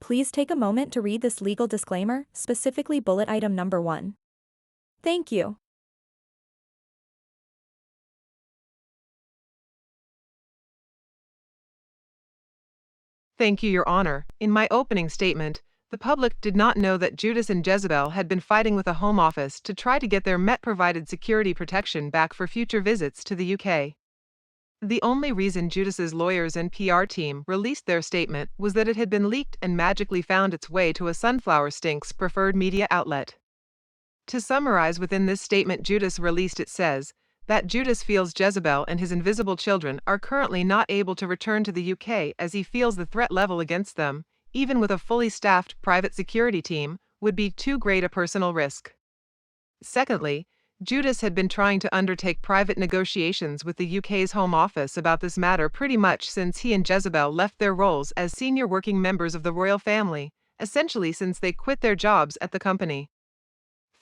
Please take a moment to read this legal disclaimer, specifically bullet item number 1. Thank you. Thank you, Your Honor. In my opening statement, the public did not know that Judas and Jezebel had been fighting with the Home Office to try to get their Met-provided security protection back for future visits to the UK. The only reason Judas's lawyers and PR team released their statement was that it had been leaked and magically found its way to a Sunflower Stink's preferred media outlet. To summarize within this statement Judas released, it says that Judas feels Jezebel and his invisible children are currently not able to return to the UK as he feels the threat level against them, even with a fully staffed private security team, would be too great a personal risk. Secondly, Judas had been trying to undertake private negotiations with the UK's Home Office about this matter pretty much since he and Jezebel left their roles as senior working members of the royal family, essentially since they quit their jobs at the company.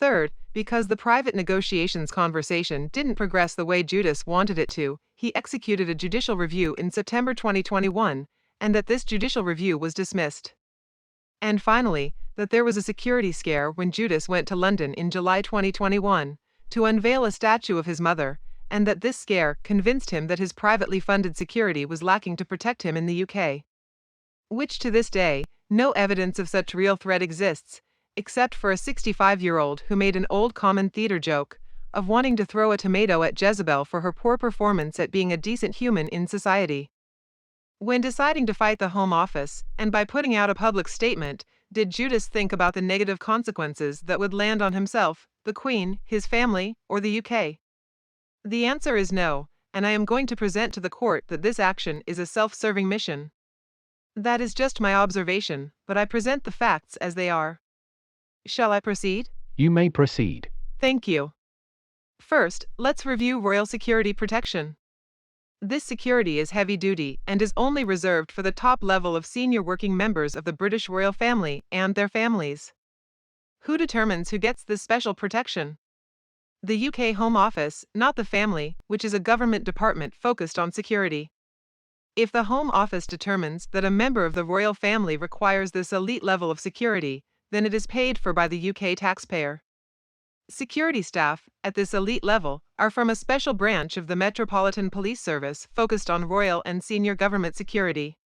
Third, because the private negotiations conversation didn't progress the way Judas wanted it to, he executed a judicial review in September 2021, and that this judicial review was dismissed. And finally, that there was a security scare when Judas went to London in July 2021 to unveil a statue of his mother, and that this scare convinced him that his privately funded security was lacking to protect him in the UK. Which to this day, no evidence of such real threat exists, except for a 65-year-old who made an old common theater joke of wanting to throw a tomato at Jezebel for her poor performance at being a decent human in society. When deciding to fight the Home Office, and by putting out a public statement, did Judas think about the negative consequences that would land on himself, the Queen, his family, or the UK? The answer is no, and I am going to present to the court that this action is a self-serving mission. That is just my observation, but I present the facts as they are. Shall I proceed? You may proceed. Thank you. First, let's review royal security protection. This security is heavy-duty and is only reserved for the top level of senior working members of the British royal family and their families. Who determines who gets this special protection? The UK Home Office, not the family, which is a government department focused on security. If the Home Office determines that a member of the royal family requires this elite level of security, then it is paid for by the UK taxpayer. Security staff, at this elite level, are from a special branch of the Metropolitan Police Service focused on royal and senior government security.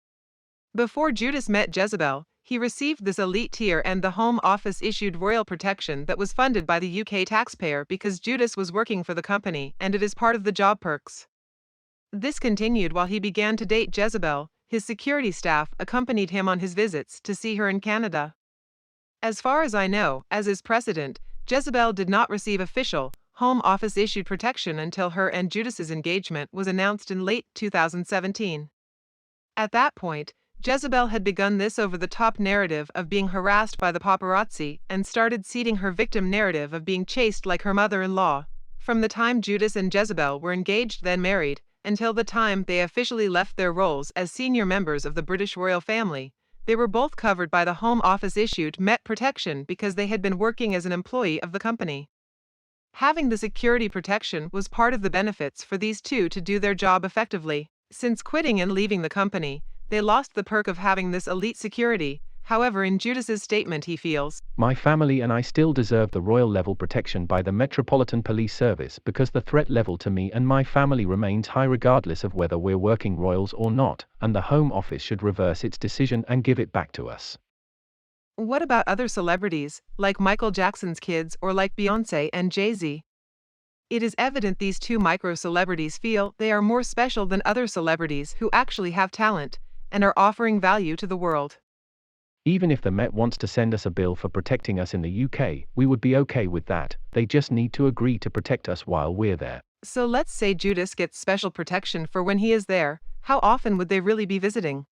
Before Judas met Jezebel, he received this elite tier and the Home Office issued royal protection that was funded by the UK taxpayer because Judas was working for the company and it is part of the job perks. This continued while he began to date Jezebel. His security staff accompanied him on his visits to see her in Canada. As far as I know, as is precedent, Jezebel did not receive official, Home Office-issued protection until her and Judas's engagement was announced in late 2017. At that point, Jezebel had begun this over-the-top narrative of being harassed by the paparazzi and started seeding her victim narrative of being chased like her mother-in-law. From the time Judas and Jezebel were engaged then married, until the time they officially left their roles as senior members of the British royal family, they were both covered by the Home Office-issued Met protection because they had been working as an employee of the company. Having the security protection was part of the benefits for these two to do their job effectively. Since quitting and leaving the company, they lost the perk of having this elite security. However, in Judas's statement he feels, My family and I still deserve the royal level protection by the Metropolitan Police Service because the threat level to me and my family remains high regardless of whether we're working royals or not, and the Home Office should reverse its decision and give it back to us. What about other celebrities, like Michael Jackson's kids or like Beyoncé and Jay-Z? It is evident these two micro-celebrities feel they are more special than other celebrities who actually have talent and are offering value to the world. Even if the Met wants to send us a bill for protecting us in the UK, we would be okay with that. They just need to agree to protect us while we're there. So let's say Judas gets special protection for when he is there. How often would they really be visiting?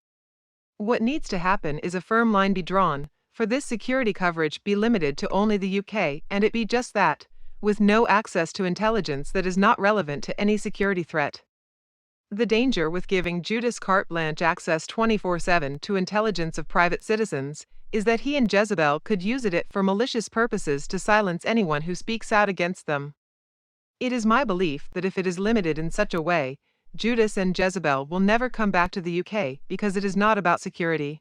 What needs to happen is a firm line be drawn, for this security coverage be limited to only the UK and it be just that, with no access to intelligence that is not relevant to any security threat. The danger with giving Judas carte blanche access 24/7 to intelligence of private citizens is that he and Jezebel could use it for malicious purposes to silence anyone who speaks out against them. It is my belief that if it is limited in such a way, Judas and Jezebel will never come back to the UK because it is not about security.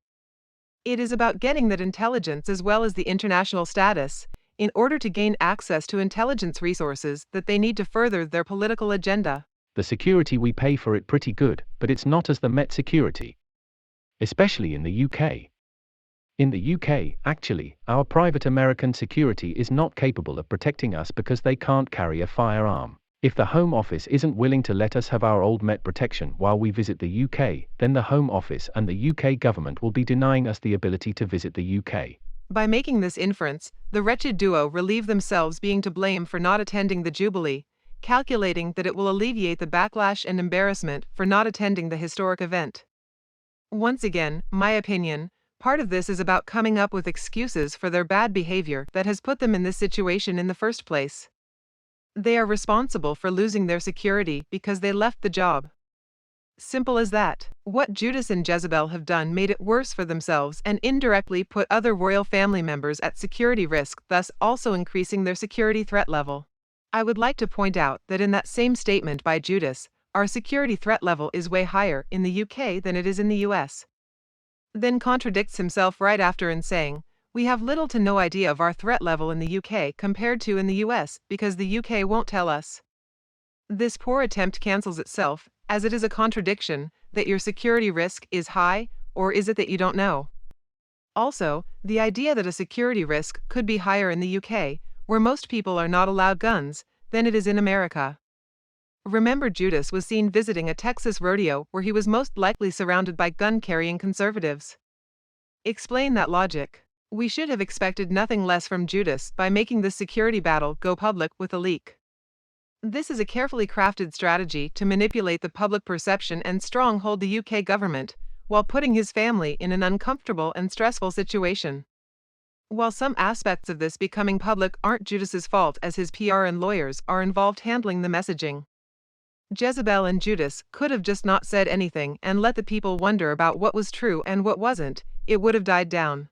It is about getting that intelligence as well as the international status, in order to gain access to intelligence resources that they need to further their political agenda. The security we pay for it pretty good, but it's not as the Met security. Especially in the UK. In the UK, actually, our private American security is not capable of protecting us because they can't carry a firearm. If the Home Office isn't willing to let us have our old Met protection while we visit the UK, then the Home Office and the UK government will be denying us the ability to visit the UK. By making this inference, the wretched duo relieve themselves being to blame for not attending the Jubilee, calculating that it will alleviate the backlash and embarrassment for not attending the historic event. Once again, my opinion, part of this is about coming up with excuses for their bad behavior that has put them in this situation in the first place. They are responsible for losing their security because they left the job. Simple as that. What Judas and Jezebel have done made it worse for themselves and indirectly put other royal family members at security risk, thus also increasing their security threat level. I would like to point out that in that same statement by Judas, our security threat level is way higher in the UK than it is in the US. Then contradicts himself right after in saying, we have little to no idea of our threat level in the UK compared to in the US because the UK won't tell us. This poor attempt cancels itself, as it is a contradiction that your security risk is high, or is it that you don't know? Also, the idea that a security risk could be higher in the UK, where most people are not allowed guns, than it is in America. Remember, Judas was seen visiting a Texas rodeo where he was most likely surrounded by gun-carrying conservatives. Explain that logic. We should have expected nothing less from Judas by making this security battle go public with a leak. This is a carefully crafted strategy to manipulate the public perception and stronghold the UK government, while putting his family in an uncomfortable and stressful situation. While some aspects of this becoming public aren't Judas's fault, as his PR and lawyers are involved handling the messaging. Jezebel and Judas could have just not said anything and let the people wonder about what was true and what wasn't, it would have died down.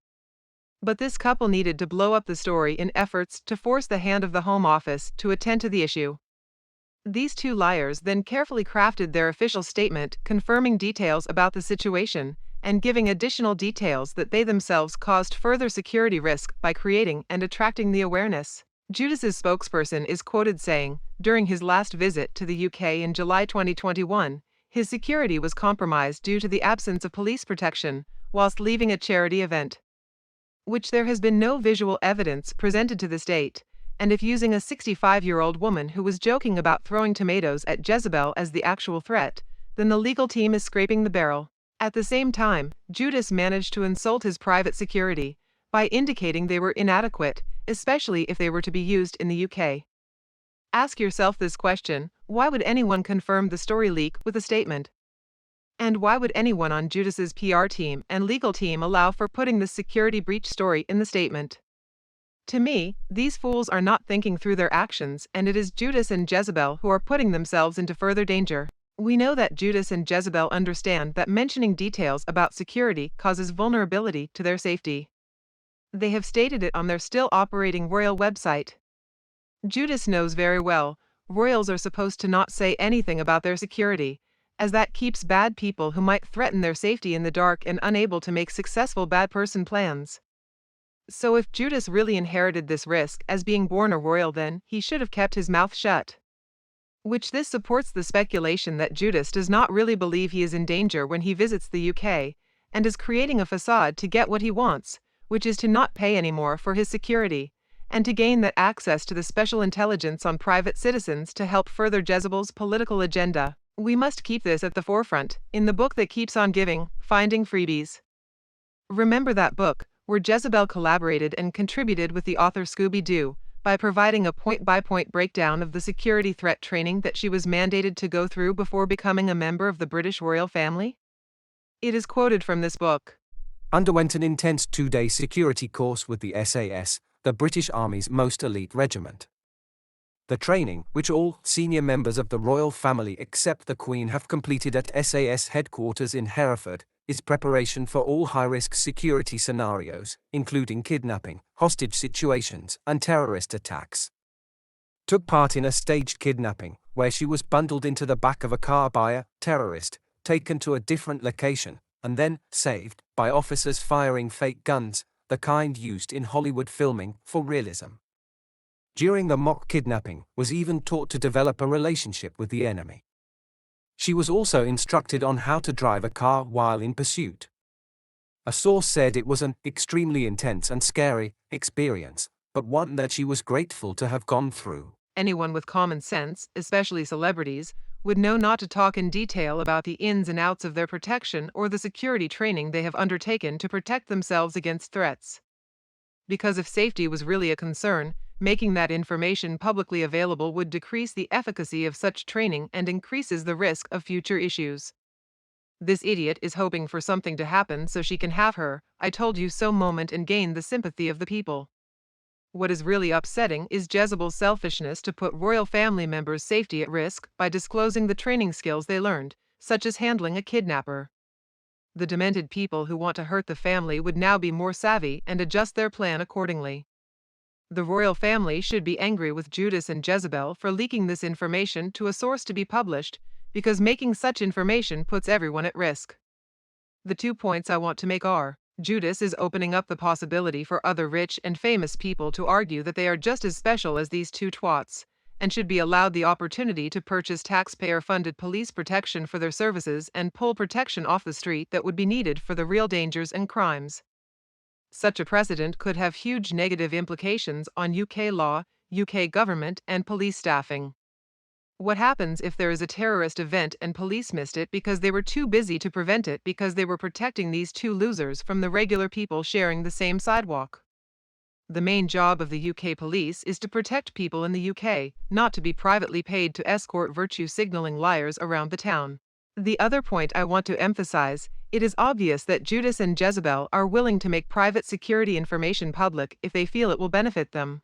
But this couple needed to blow up the story in efforts to force the hand of the Home Office to attend to the issue. These two liars then carefully crafted their official statement confirming details about the situation and giving additional details that they themselves caused further security risk by creating and attracting the awareness. Judas's spokesperson is quoted saying, during his last visit to the UK in July 2021, his security was compromised due to the absence of police protection whilst leaving a charity event, which there has been no visual evidence presented to this date, and if using a 65-year-old woman who was joking about throwing tomatoes at Jezebel as the actual threat, then the legal team is scraping the barrel. At the same time, Judas managed to insult his private security by indicating they were inadequate, especially if they were to be used in the UK. Ask yourself this question: why would anyone confirm the story leak with a statement? And why would anyone on Judas's PR team and legal team allow for putting this security breach story in the statement? To me, these fools are not thinking through their actions, and it is Judas and Jezebel who are putting themselves into further danger. We know that Judas and Jezebel understand that mentioning details about security causes vulnerability to their safety. They have stated it on their still operating royal website. Judas knows very well, royals are supposed to not say anything about their security, as that keeps bad people who might threaten their safety in the dark and unable to make successful bad person plans. So if Judas really inherited this risk as being born a royal, then he should have kept his mouth shut. Which this supports the speculation that Judas does not really believe he is in danger when he visits the UK, and is creating a facade to get what he wants, which is to not pay anymore for his security, and to gain that access to the special intelligence on private citizens to help further Jezebel's political agenda. We must keep this at the forefront, in the book that keeps on giving, Finding Freebies. Remember that book, where Jezebel collaborated and contributed with the author Scooby-Doo, by providing a point-by-point breakdown of the security threat training that she was mandated to go through before becoming a member of the British royal family? It is quoted from this book. Underwent an intense 2-day security course with the SAS, the British Army's most elite regiment. The training, which all senior members of the royal family except the Queen have completed at SAS headquarters in Hereford, is preparation for all high-risk security scenarios, including kidnapping, hostage situations, and terrorist attacks. Took part in a staged kidnapping, where she was bundled into the back of a car by a terrorist, taken to a different location, and then saved by officers firing fake guns, the kind used in Hollywood filming for realism. During the mock kidnapping, was even taught to develop a relationship with the enemy. She was also instructed on how to drive a car while in pursuit. A source said it was an extremely intense and scary experience, but one that she was grateful to have gone through. Anyone with common sense, especially celebrities, would know not to talk in detail about the ins and outs of their protection or the security training they have undertaken to protect themselves against threats. Because if safety was really a concern, making that information publicly available would decrease the efficacy of such training and increases the risk of future issues. This idiot is hoping for something to happen so she can have her "I told you so" moment and gain the sympathy of the people. What is really upsetting is Jezebel's selfishness to put royal family members' safety at risk by disclosing the training skills they learned, such as handling a kidnapper. The demented people who want to hurt the family would now be more savvy and adjust their plan accordingly. The royal family should be angry with Judas and Jezebel for leaking this information to a source to be published, because making such information puts everyone at risk. The 2 points I want to make are: Judas is opening up the possibility for other rich and famous people to argue that they are just as special as these two twats, and should be allowed the opportunity to purchase taxpayer-funded police protection for their services and pull protection off the street that would be needed for the real dangers and crimes. Such a precedent could have huge negative implications on UK law, UK government, and police staffing. What happens if there is a terrorist event and police missed it because they were too busy to prevent it because they were protecting these two losers from the regular people sharing the same sidewalk? The main job of the UK police is to protect people in the UK, not to be privately paid to escort virtue-signaling liars around the town. The other point I want to emphasize: it is obvious that Judas and Jezebel are willing to make private security information public if they feel it will benefit them.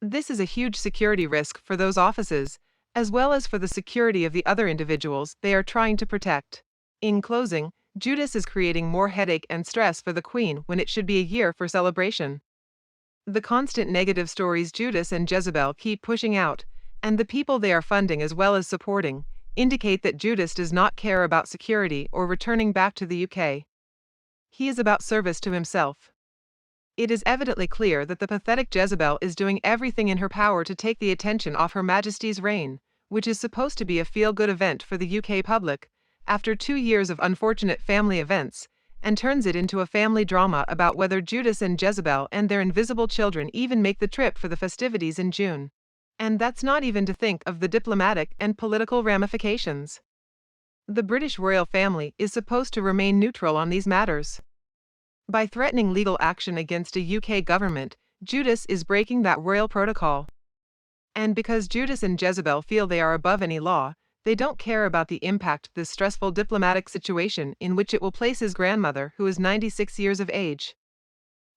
This is a huge security risk for those offices, as well as for the security of the other individuals they are trying to protect. In closing, Judas is creating more headache and stress for the Queen when it should be a year for celebration. The constant negative stories Judas and Jezebel keep pushing out, and the people they are funding as well as supporting, indicate that Judas does not care about security or returning back to the UK. He is about service to himself. It is evidently clear that the pathetic Jezebel is doing everything in her power to take the attention off Her Majesty's reign, which is supposed to be a feel-good event for the UK public, after 2 years of unfortunate family events, and turns it into a family drama about whether Judas and Jezebel and their invisible children even make the trip for the festivities in June. And that's not even to think of the diplomatic and political ramifications. The British royal family is supposed to remain neutral on these matters. By threatening legal action against a UK government, Judas is breaking that royal protocol. And because Judas and Jezebel feel they are above any law, they don't care about the impact this stressful diplomatic situation in which it will place his grandmother, who is 96 years of age.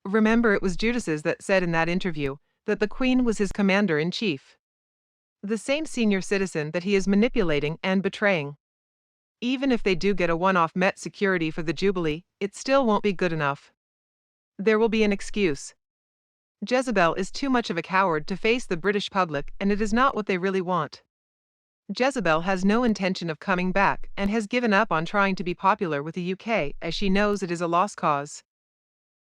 Remember, it was Judas's that said in that interview that the Queen was his commander-in-chief. The same senior citizen that he is manipulating and betraying. Even if they do get a one-off Met security for the Jubilee, it still won't be good enough. There will be an excuse. Jezebel is too much of a coward to face the British public, and it is not what they really want. Jezebel has no intention of coming back and has given up on trying to be popular with the UK as she knows it is a lost cause.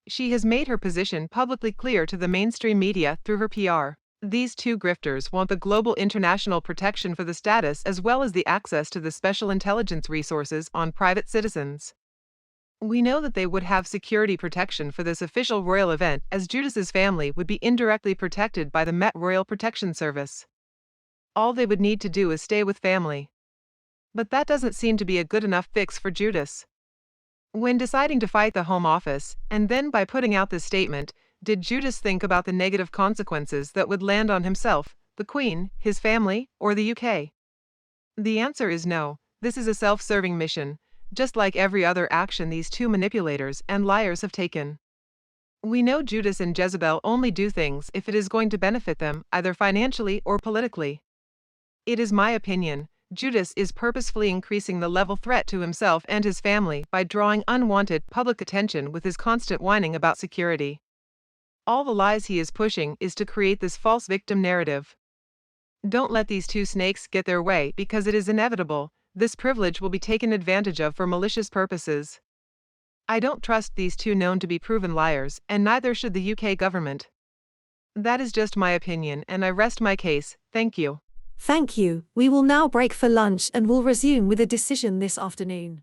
She has made her position publicly clear to the mainstream media through her PR. These two grifters want the global international protection for the status as well as the access to the special intelligence resources on private citizens. We know that they would have security protection for this official royal event, as Judas's family would be indirectly protected by the Met Royal Protection Service. All they would need to do is stay with family. But that doesn't seem to be a good enough fix for Judas. When deciding to fight the Home Office, and then by putting out this statement, did Judas think about the negative consequences that would land on himself, the Queen, his family, or the UK? The answer is no. This is a self-serving mission, just like every other action these two manipulators and liars have taken. We know Judas and Jezebel only do things if it is going to benefit them, either financially or politically. It is my opinion, Judas is purposefully increasing the level threat to himself and his family by drawing unwanted public attention with his constant whining about security. All the lies he is pushing is to create this false victim narrative. Don't let these two snakes get their way, because it is inevitable. This privilege will be taken advantage of for malicious purposes. I don't trust these two known to be proven liars, and neither should the UK government. That is just my opinion, and I rest my case. Thank you. Thank you. We will now break for lunch and will resume with a decision this afternoon.